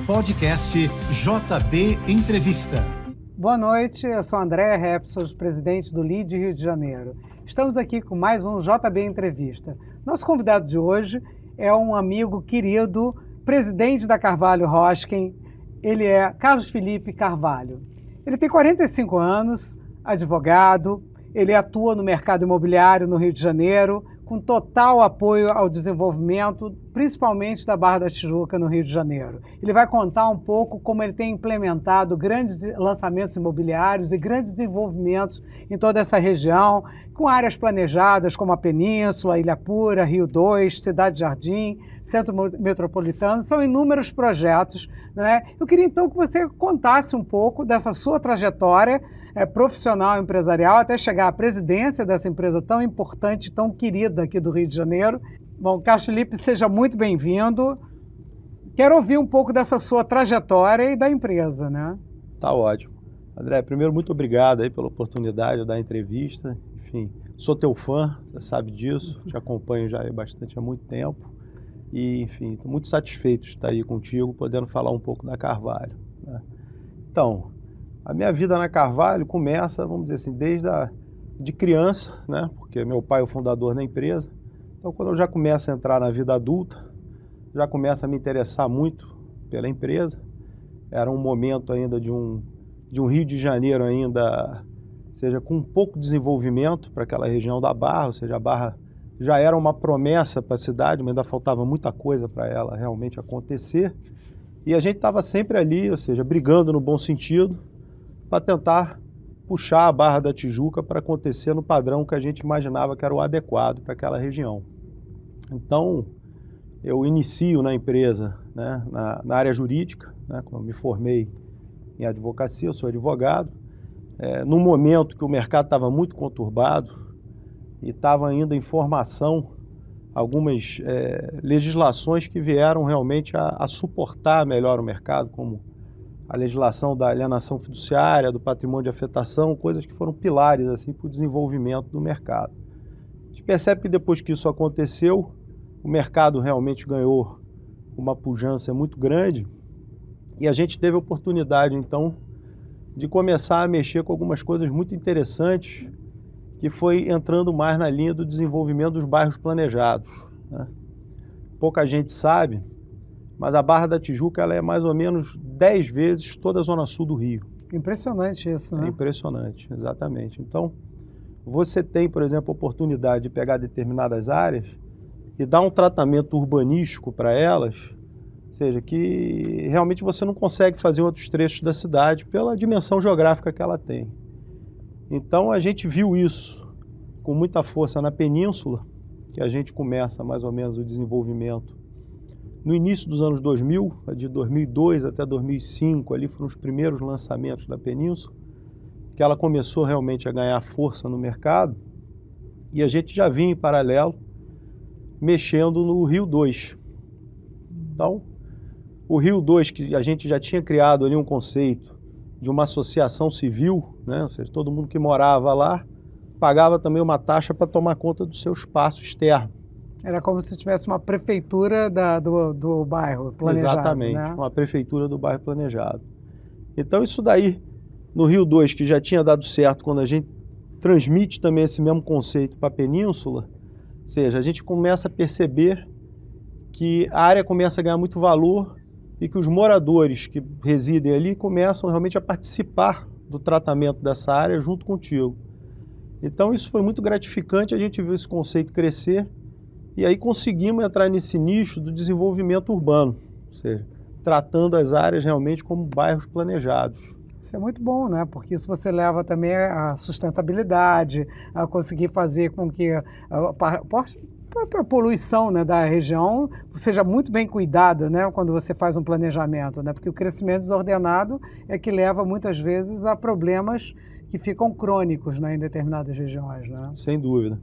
Podcast JB Entrevista. Boa noite, eu sou Andréa Repsos, presidente do LIDE Rio de Janeiro. Estamos aqui com mais um JB Entrevista. Nosso convidado de hoje é um amigo querido, presidente da Carvalho Hosking. Ele é Carlos Felipe Carvalho. Ele tem 45 anos, advogado, ele atua no mercado imobiliário no Rio de Janeiro, com total apoio ao desenvolvimento, principalmente da Barra da Tijuca, no Rio de Janeiro. Ele vai contar um pouco como ele tem implementado grandes lançamentos imobiliários e grandes desenvolvimentos em toda essa região, com áreas planejadas como a Península, Ilha Pura, Rio 2, Cidade Jardim, Centro Metropolitano, são inúmeros projetos, né? Eu queria então que você contasse um pouco dessa sua trajetória profissional e empresarial até chegar à presidência dessa empresa tão importante, tão querida aqui do Rio de Janeiro. Bom, Carlos Felipe, seja muito bem-vindo. Quero ouvir um pouco dessa sua trajetória e da empresa, né? Tá ótimo. André, primeiro, muito obrigado aí pela oportunidade da entrevista. Enfim, sou teu fã, você sabe disso, te acompanho já há muito tempo. E, enfim, estou muito satisfeito de estar aí contigo, podendo falar um pouco da Carvalho, né? Então, a minha vida na Carvalho começa, vamos dizer assim, de criança, né? Porque meu pai é o fundador da empresa. Então, quando eu já começo a entrar na vida adulta, já começo a me interessar muito pela empresa. Era um momento ainda de um Rio de Janeiro ainda, seja com um pouco de desenvolvimento para aquela região da Barra, ou seja, a Barra já era uma promessa para a cidade, mas ainda faltava muita coisa para ela realmente acontecer. E a gente estava sempre ali, ou seja, brigando no bom sentido, para tentar puxar a Barra da Tijuca para acontecer no padrão que a gente imaginava que era o adequado para aquela região. Então, eu inicio na empresa, né, na área jurídica, né, quando eu me formei em advocacia, eu sou advogado, num momento que o mercado estava muito conturbado e estava ainda em formação algumas legislações que vieram realmente a suportar melhor o mercado, como a legislação da alienação fiduciária, do patrimônio de afetação, coisas que foram pilares assim, para o desenvolvimento do mercado. A gente percebe que depois que isso aconteceu, o mercado realmente ganhou uma pujança muito grande e a gente teve a oportunidade, então, de começar a mexer com algumas coisas muito interessantes que foi entrando mais na linha do desenvolvimento dos bairros planejados, né? Pouca gente sabe, mas a Barra da Tijuca ela é mais ou menos 10 vezes toda a zona sul do Rio. Impressionante isso, né? É impressionante, exatamente. Então, você tem, por exemplo, a oportunidade de pegar determinadas áreas e dar um tratamento urbanístico para elas, ou seja, que realmente você não consegue fazer em outros trechos da cidade pela dimensão geográfica que ela tem. Então, a gente viu isso com muita força na Península, que a gente começa mais ou menos o desenvolvimento no início dos anos 2000, de 2002 até 2005, ali foram os primeiros lançamentos da Península, que ela começou realmente a ganhar força no mercado, e a gente já vinha em paralelo mexendo no Rio 2. Então, o Rio 2, que a gente já tinha criado ali um conceito de uma associação civil, né? Ou seja, todo mundo que morava lá pagava também uma taxa para tomar conta do seu espaço externo. Era como se tivesse uma prefeitura do bairro planejado. Exatamente, né? uma prefeitura do bairro planejado. Então isso daí, no Rio 2, que já tinha dado certo quando a gente transmite também esse mesmo conceito para a Península, ou seja, a gente começa a perceber que a área começa a ganhar muito valor e que os moradores que residem ali começam realmente a participar do tratamento dessa área junto contigo. Então isso foi muito gratificante, a gente viu esse conceito crescer e aí conseguimos entrar nesse nicho do desenvolvimento urbano, ou seja, tratando as áreas realmente como bairros planejados. Isso é muito bom, né? Porque isso você leva também a sustentabilidade, a conseguir fazer com que a poluição, né, da região seja muito bem cuidada, né, quando você faz um planejamento, né? Porque o crescimento desordenado é que leva muitas vezes a problemas que ficam crônicos, né, em determinadas regiões, né? Sem dúvida.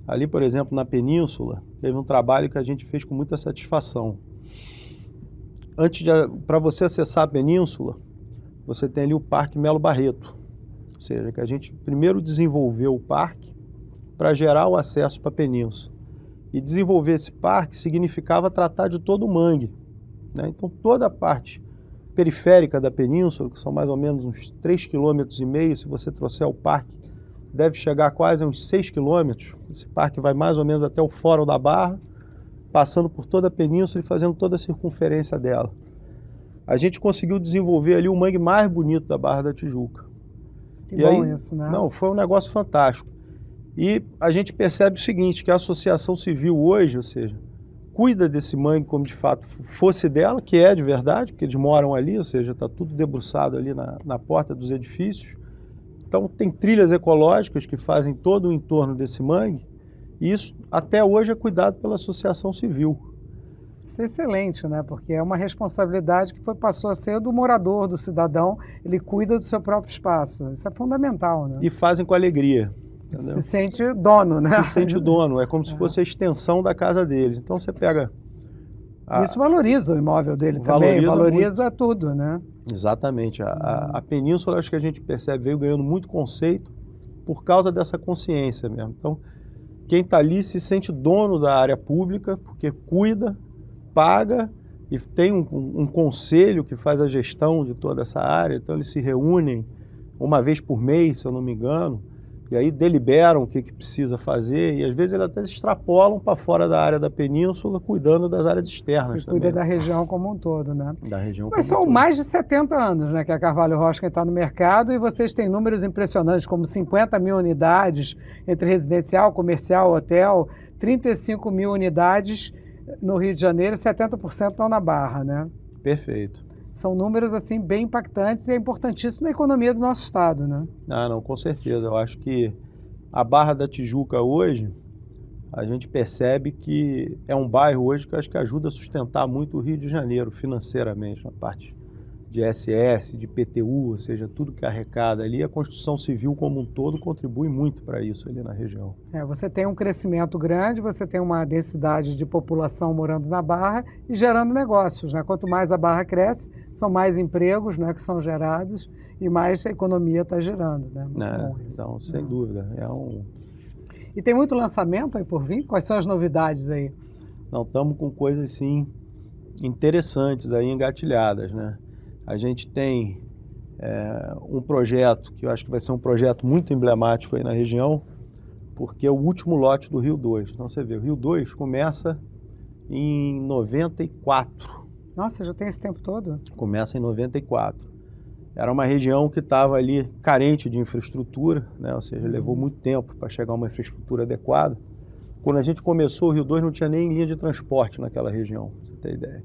Ali, por exemplo, na Península, teve um trabalho que a gente fez com muita satisfação. Para você acessar a Península, você tem ali o Parque Melo Barreto, ou seja, que a gente primeiro desenvolveu o parque para gerar o acesso para a Península. E desenvolver esse parque significava tratar de todo o mangue, né? Então toda a parte periférica da península, que são mais ou menos uns 3,5 km, se você trouxer o parque, deve chegar quase a uns 6 km. Esse parque vai mais ou menos até o Fórum da Barra, passando por toda a península e fazendo toda a circunferência dela. A gente conseguiu desenvolver ali o mangue mais bonito da Barra da Tijuca. Que bom isso, né? Não, foi um negócio fantástico. E a gente percebe o seguinte, que a associação civil hoje, ou seja, cuida desse mangue como de fato fosse dela, que é de verdade, porque eles moram ali, ou seja, está tudo debruçado ali na porta dos edifícios. Então tem trilhas ecológicas que fazem todo o entorno desse mangue, e isso até hoje é cuidado pela associação civil. Isso é excelente, né? Porque é uma responsabilidade que passou a ser do morador, do cidadão, ele cuida do seu próprio espaço. Isso é fundamental, né? E fazem com alegria. Entendeu? Se sente dono, né? Se sente dono, é como se fosse a extensão da casa deles. Então você pega... Isso valoriza o imóvel dele também, valoriza muito. Tudo, né? Exatamente. A península, acho que a gente percebe, veio ganhando muito conceito por causa dessa consciência mesmo. Então, quem está ali se sente dono da área pública, porque cuida, paga e tem um conselho que faz a gestão de toda essa área. Então, eles se reúnem uma vez por mês, se eu não me engano, e aí deliberam o que precisa fazer, e às vezes eles até extrapolam para fora da área da península, cuidando das áreas externas também. Cuida da região como um todo, né? Da região Mas são mais de 70 anos, né, que a Carvalho Rocha está no mercado, e vocês têm números impressionantes, como 50 mil unidades entre residencial, comercial, hotel, 35 mil unidades no Rio de Janeiro e 70% estão na Barra, né? Perfeito. São números assim bem impactantes e é importantíssimo na economia do nosso estado, né? Ah, não, com certeza. Eu acho que a Barra da Tijuca hoje, a gente percebe que é um bairro hoje que eu acho que ajuda a sustentar muito o Rio de Janeiro financeiramente, na parte de SS, de PTU, ou seja, tudo que arrecada ali. A construção civil como um todo contribui muito para isso ali na região. Você tem um crescimento grande, você tem uma densidade de população morando na Barra e gerando negócios, né? Quanto mais a Barra cresce, são mais empregos, né, que são gerados e mais a economia está gerando, né? Muito bom isso. Então, sem dúvida. E tem muito lançamento aí por vir? Quais são as novidades aí? Não, estamos com coisas, sim, interessantes aí, engatilhadas, né? A gente tem um projeto que eu acho que vai ser um projeto muito emblemático aí na região, porque é o último lote do Rio 2. Então você vê, o Rio 2 começa em 94. Nossa, já tem esse tempo todo? Começa em 94. Era uma região que estava ali carente de infraestrutura, né? Ou seja, levou muito tempo para chegar a uma infraestrutura adequada. Quando a gente começou, o Rio 2 não tinha nem linha de transporte naquela região, pra você ter ideia.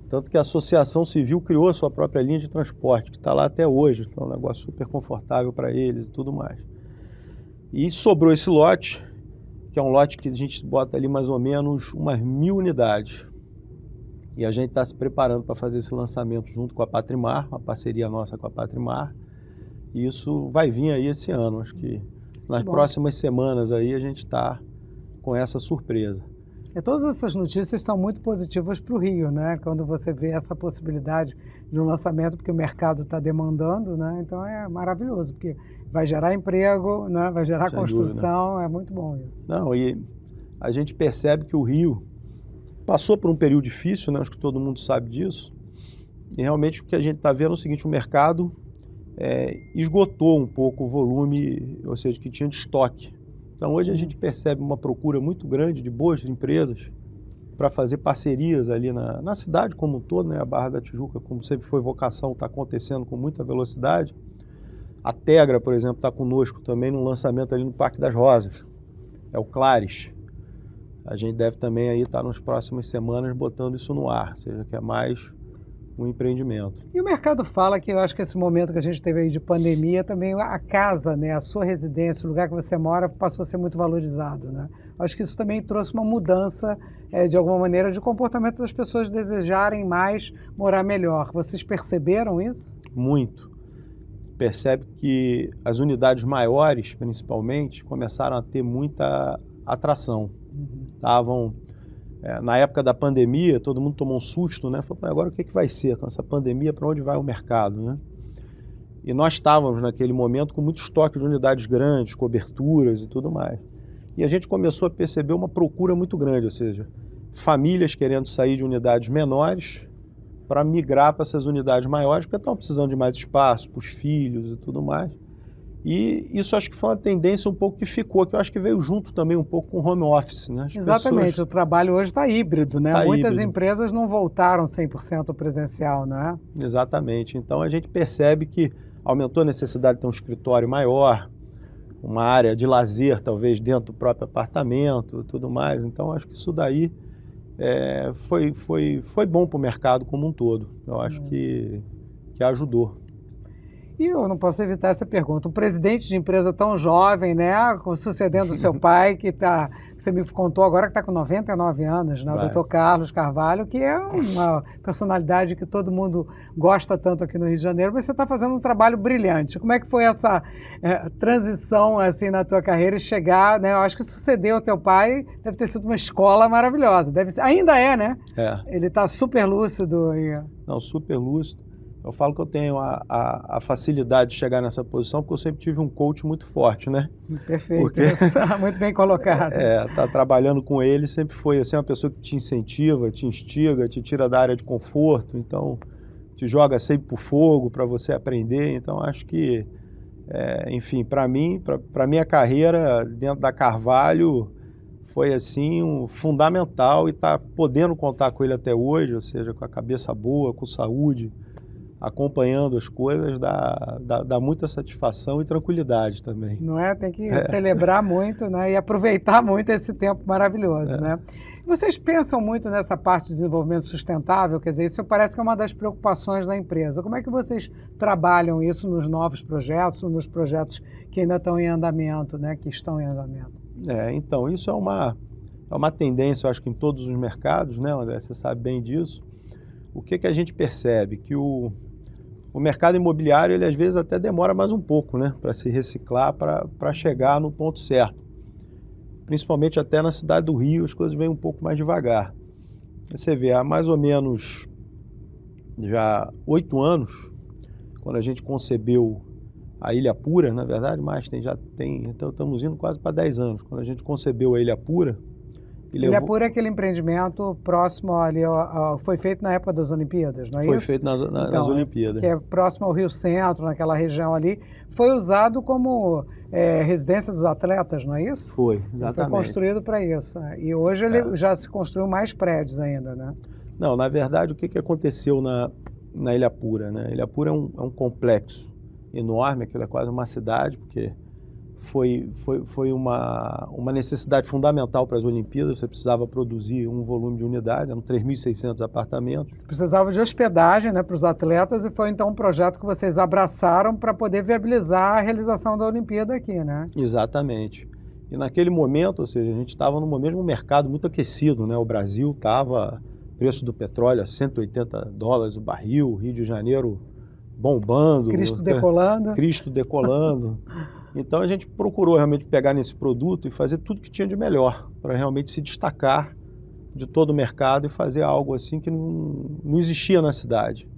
Tanto que a Associação Civil criou a sua própria linha de transporte, que está lá até hoje. Então é um negócio super confortável para eles e tudo mais. E sobrou esse lote, que é um lote que a gente bota ali mais ou menos umas 1.000 unidades. E a gente está se preparando para fazer esse lançamento junto com a Patrimar, uma parceria nossa com a Patrimar. E isso vai vir aí esse ano. Acho que nas próximas semanas aí a gente está com essa surpresa. Todas essas notícias são muito positivas para o Rio, né? Quando você vê essa possibilidade de um lançamento, porque o mercado está demandando, né? Então é maravilhoso, porque vai gerar emprego, né? Vai gerar Sem construção, dúvida. É muito bom isso. Não, e a gente percebe que o Rio passou por um período difícil, né? Acho que todo mundo sabe disso. E realmente o que a gente está vendo é o seguinte, o mercado esgotou um pouco o volume, ou seja, que tinha de estoque. Então hoje a gente percebe uma procura muito grande de boas empresas para fazer parcerias ali na cidade como um todo, né? A Barra da Tijuca, como sempre foi vocação, está acontecendo com muita velocidade. A Tegra, por exemplo, está conosco também no lançamento ali no Parque das Rosas. É o Clares. A gente deve também aí estar nas próximas semanas botando isso no ar, ou seja, que é mais um empreendimento. E o mercado fala que eu acho que esse momento que a gente teve aí de pandemia, também a casa, né, a sua residência, o lugar que você mora, passou a ser muito valorizado, né? Acho que isso também trouxe uma mudança, de alguma maneira, de comportamento das pessoas desejarem mais morar melhor. Vocês perceberam isso? Muito. Percebe que as unidades maiores, principalmente, começaram a ter muita atração. Estavam... na época da pandemia, todo mundo tomou um susto, né? Falou, agora o que vai ser com essa pandemia, para onde vai o mercado, né? E nós estávamos naquele momento com muito estoque de unidades grandes, coberturas e tudo mais. E a gente começou a perceber uma procura muito grande, ou seja, famílias querendo sair de unidades menores para migrar para essas unidades maiores, porque estão precisando de mais espaço para os filhos e tudo mais. E isso acho que foi uma tendência um pouco que ficou, que eu acho que veio junto também um pouco com o home office, né? Exatamente, o trabalho hoje está híbrido, né? Tá Muitas híbrido. empresas não voltaram 100% presencial, não é? Exatamente. Então a gente percebe que aumentou a necessidade de ter um escritório maior, uma área de lazer talvez dentro do próprio apartamento e tudo mais. Então acho que isso daí foi bom para o mercado como um todo. Eu acho que ajudou. E eu não posso evitar essa pergunta. Um presidente de empresa tão jovem, né, sucedendo o seu pai, você me contou agora que está com 99 anos, né, o Dr. Carlos Carvalho, que é uma personalidade que todo mundo gosta tanto aqui no Rio de Janeiro, mas você está fazendo um trabalho brilhante. Como é que foi essa transição assim na tua carreira e chegar, né, eu acho que suceder o teu pai deve ter sido uma escola maravilhosa, ainda é, né? Ele está super lúcido. Não, super lúcido. Eu falo que eu tenho a facilidade de chegar nessa posição porque eu sempre tive um coach muito forte, né? Perfeito, muito bem colocado. Tá trabalhando com ele sempre foi assim, uma pessoa que te incentiva, te instiga, te tira da área de conforto, então te joga sempre pro fogo para você aprender. Então acho que, enfim, para mim, para minha carreira dentro da Carvalho foi assim fundamental e tá podendo contar com ele até hoje, ou seja, com a cabeça boa, com saúde, acompanhando as coisas, dá muita satisfação e tranquilidade também. Não é? Tem que celebrar muito, né? E aproveitar muito esse tempo maravilhoso, né? Vocês pensam muito nessa parte de desenvolvimento sustentável? Quer dizer, isso parece que é uma das preocupações da empresa. Como é que vocês trabalham isso nos novos projetos, nos projetos que ainda estão em andamento, né? Que estão em andamento? Então, isso é uma tendência, eu acho que em todos os mercados, né, André? Você sabe bem disso. O que a gente percebe? Que o mercado imobiliário, ele às vezes até demora mais um pouco, né, para se reciclar, para chegar no ponto certo. Principalmente até na cidade do Rio, as coisas vêm um pouco mais devagar. Você vê, há mais ou menos já 8 anos, quando a gente concebeu a Ilha Pura, na verdade, então estamos indo quase para 10 anos. Quando a gente concebeu a Ilha Pura, Ilha Pura é aquele empreendimento próximo ali, foi feito na época das Olimpíadas, não é isso? Foi feito nas Olimpíadas. Que é próximo ao Rio Centro, naquela região ali. Foi usado como residência dos atletas, não é isso? Foi, exatamente. Foi construído para isso. E hoje ele já se construiu mais prédios ainda, né? Não, na verdade, o que aconteceu na Ilha Pura, né? A Ilha Pura é um complexo enorme, aquilo é quase uma cidade, porque foi uma necessidade fundamental para as Olimpíadas. Você precisava produzir um volume de unidades, eram 3.600 apartamentos. Você precisava de hospedagem, né, para os atletas, e foi então um projeto que vocês abraçaram para poder viabilizar a realização da Olimpíada aqui, né? Exatamente. E naquele momento, ou seja, a gente estava num mesmo mercado muito aquecido, né? O Brasil estava, preço do petróleo a $180 o barril, Rio de Janeiro bombando. Cristo decolando. Cristo decolando. Então a gente procurou realmente pegar nesse produto e fazer tudo que tinha de melhor para realmente se destacar de todo o mercado e fazer algo assim que não existia na cidade.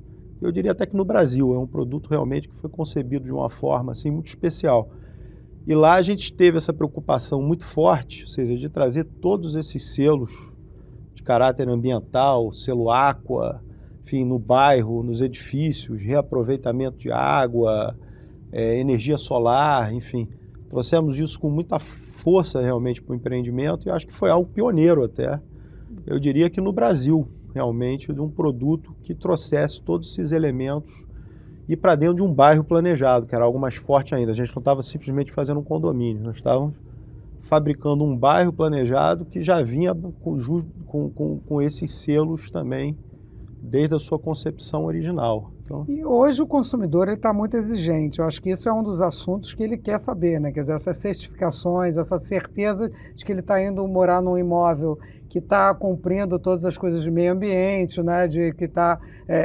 Eu diria até que no Brasil é um produto realmente que foi concebido de uma forma assim muito especial. E lá a gente teve essa preocupação muito forte, ou seja, de trazer todos esses selos de caráter ambiental, selo Aqua, enfim, no bairro, nos edifícios, reaproveitamento de água, energia solar, enfim, trouxemos isso com muita força realmente para o empreendimento e acho que foi algo pioneiro até, eu diria que no Brasil, realmente, de um produto que trouxesse todos esses elementos e para dentro de um bairro planejado, que era algo mais forte ainda. A gente não estava simplesmente fazendo um condomínio, nós estávamos fabricando um bairro planejado que já vinha com esses selos também, desde a sua concepção original. Então... E hoje o consumidor está muito exigente. Eu acho que isso é um dos assuntos que ele quer saber, né? Quer dizer, essas certificações, essa certeza de que ele está indo morar num imóvel que está cumprindo todas as coisas de meio ambiente, né? De que está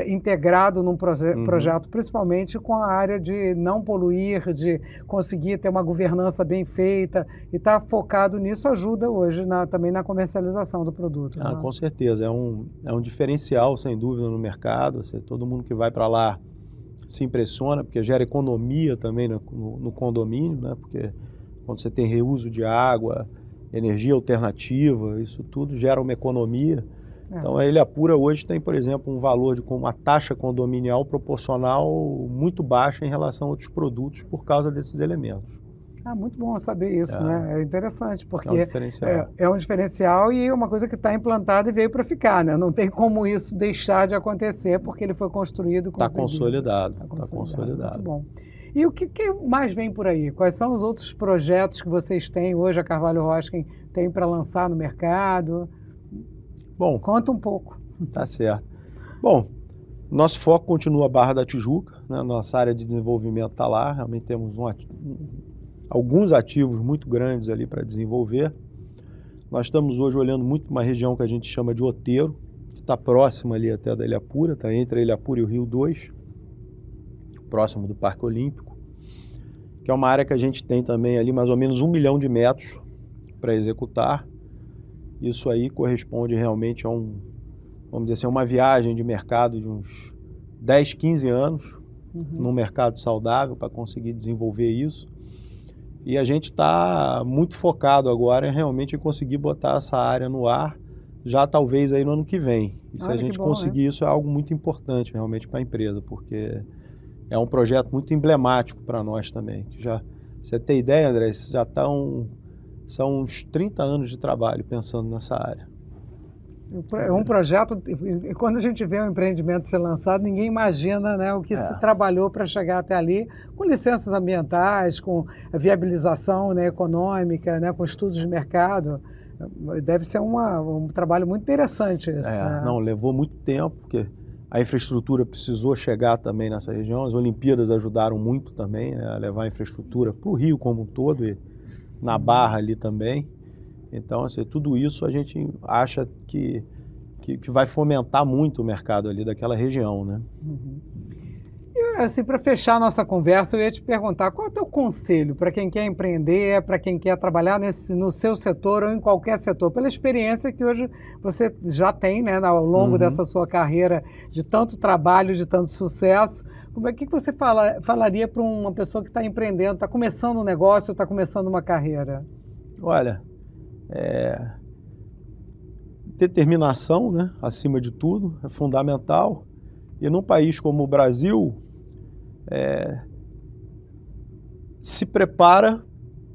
integrado num projeto, principalmente com a área de não poluir, de conseguir ter uma governança bem feita e estar focado nisso ajuda hoje também na comercialização do produto. Né? Com certeza, é um diferencial, sem dúvida, no mercado. Todo mundo que vai para lá se impressiona, porque gera economia também no condomínio, né? Porque quando você tem reuso de água, energia alternativa, isso tudo gera uma economia. Então a Ilhapura hoje tem, por exemplo, um valor de uma taxa condominial proporcional muito baixa em relação a outros produtos por causa desses elementos. Muito bom saber isso, né? É interessante, porque É um diferencial. é um diferencial e é uma coisa que está implantada e veio para ficar, né? Não tem como isso deixar de acontecer, porque ele foi construído e Está consolidado. Está consolidado. Muito bom. E o que mais vem por aí? Quais são os outros projetos que vocês têm hoje, a Carvalho Hosking tem para lançar no mercado? Bom, conta um pouco. Tá certo. Bom, nosso foco continua a Barra da Tijuca, né? Nossa área de desenvolvimento está lá, realmente temos alguns ativos muito grandes ali para desenvolver. Nós estamos hoje olhando muito uma região que a gente chama de Outeiro, que está próxima ali até da Ilhapura, está entre a Ilhapura e o Rio 2, próximo do Parque Olímpico, que é uma área que a gente tem também ali mais ou menos 1 milhão de metros para executar. Isso aí corresponde realmente a vamos dizer assim, uma viagem de mercado de uns 10, 15 anos, num mercado saudável para conseguir desenvolver isso. E a gente está muito focado agora em realmente conseguir botar essa área no ar, já talvez aí no ano que vem. E se a gente conseguir isso, é algo muito importante realmente para a empresa, porque é um projeto muito emblemático para nós também. Você tem ideia, André, já são uns 30 anos de trabalho pensando nessa área. É um projeto, e quando a gente vê um empreendimento ser lançado, ninguém imagina, né, o que se trabalhou para chegar até ali, com licenças ambientais, com a viabilização, né, econômica, né, com estudos de mercado. Deve ser um trabalho muito interessante esse. Não, levou muito tempo, porque a infraestrutura precisou chegar também nessa região. As Olimpíadas ajudaram muito também, né, a levar a infraestrutura para o Rio como um todo e na Barra ali também. Então, assim, tudo isso a gente acha que vai fomentar muito o mercado ali daquela região, né? E, assim, para fechar a nossa conversa, eu ia te perguntar, qual é o teu conselho para quem quer empreender, para quem quer trabalhar no seu setor ou em qualquer setor, pela experiência que hoje você já tem, né, ao longo dessa sua carreira de tanto trabalho, de tanto sucesso. O que você falaria para uma pessoa que está empreendendo, está começando um negócio, está começando uma carreira? Olha, determinação, né, acima de tudo, é fundamental. E num país como o Brasil, se prepara,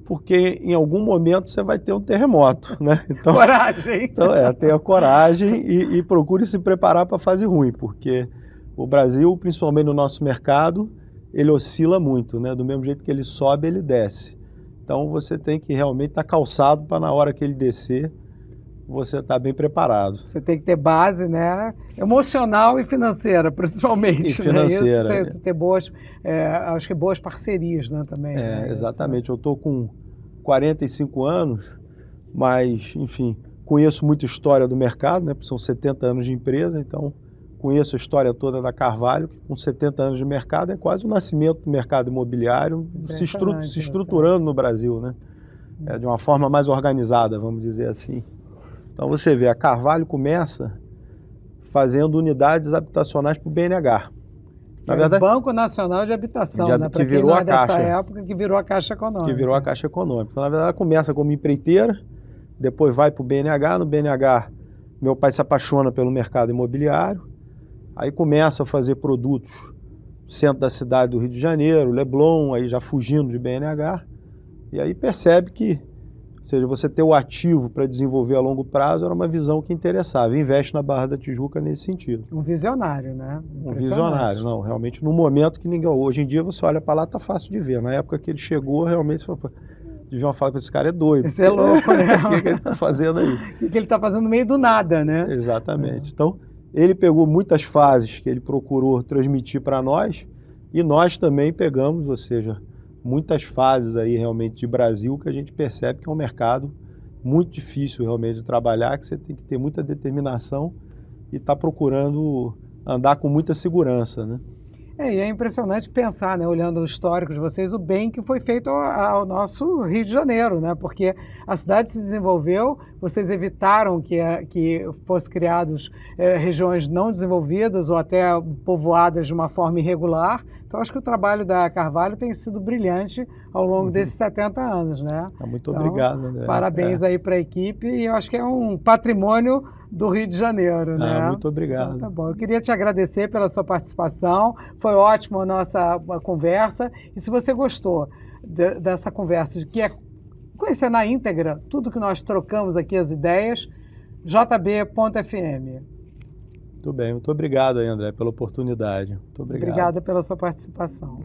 porque em algum momento você vai ter um terremoto, né? Então, coragem! Então, tenha coragem e procure se preparar para a fase ruim, porque o Brasil, principalmente no nosso mercado, ele oscila muito, né? Do mesmo jeito que ele sobe, ele desce. Então você tem que realmente estar calçado para na hora que ele descer, você estar bem preparado. Você tem que ter base, né? Emocional e financeira, principalmente. E financeira. Né? Isso, ter boas, acho que boas parcerias, né, também. Né? Exatamente. Eu estou com 45 anos, mas, enfim, conheço muita história do mercado, né? São 70 anos de empresa, então conheço a história toda da Carvalho, que com 70 anos de mercado é quase o nascimento do mercado imobiliário se estruturando no Brasil, né? De uma forma mais organizada, vamos dizer assim. Então você vê, a Carvalho começa fazendo unidades habitacionais para o BNH. Na verdade, o Banco Nacional de Habitação, né? Que virou a Caixa. Dessa época, que virou a Caixa Econômica. Que virou a Caixa Econômica. Então, na verdade, ela começa como empreiteira, depois vai para o BNH. No BNH, meu pai se apaixona pelo mercado imobiliário, aí começa a fazer produtos no centro da cidade do Rio de Janeiro, Leblon, aí já fugindo de BNH, e aí percebe que, ou seja, você ter o ativo para desenvolver a longo prazo era uma visão que interessava. Investe na Barra da Tijuca nesse sentido. Um visionário, né? Um visionário, não, realmente num momento que ninguém... Hoje em dia você olha para lá, tá fácil de ver. Na época que ele chegou, realmente você fala, deviam falar que esse cara é doido. Esse é louco, né? O que ele está fazendo aí? O que ele está fazendo no meio do nada, né? Exatamente. Então, ele pegou muitas fases que ele procurou transmitir para nós e nós também pegamos, ou seja, muitas fases aí realmente de Brasil que a gente percebe que é um mercado muito difícil realmente de trabalhar, que você tem que ter muita determinação e estar procurando andar com muita segurança, né? E é impressionante pensar, né, olhando o histórico de vocês, o bem que foi feito ao nosso Rio de Janeiro, né? Porque a cidade se desenvolveu, vocês evitaram que fossem criadas regiões não desenvolvidas ou até povoadas de uma forma irregular. Então, acho que o trabalho da Carvalho tem sido brilhante ao longo desses 70 anos, né? Muito obrigado, André. Parabéns aí para a equipe e eu acho que é um patrimônio do Rio de Janeiro, né? Muito obrigado. Então, tá bom. Eu queria te agradecer pela sua participação. Foi ótima a nossa conversa. E se você gostou dessa conversa, de que é conhecer na íntegra tudo que nós trocamos aqui, as ideias, jb.fm. Muito bem, muito obrigado aí, André, pela oportunidade. Muito obrigado. Obrigada pela sua participação.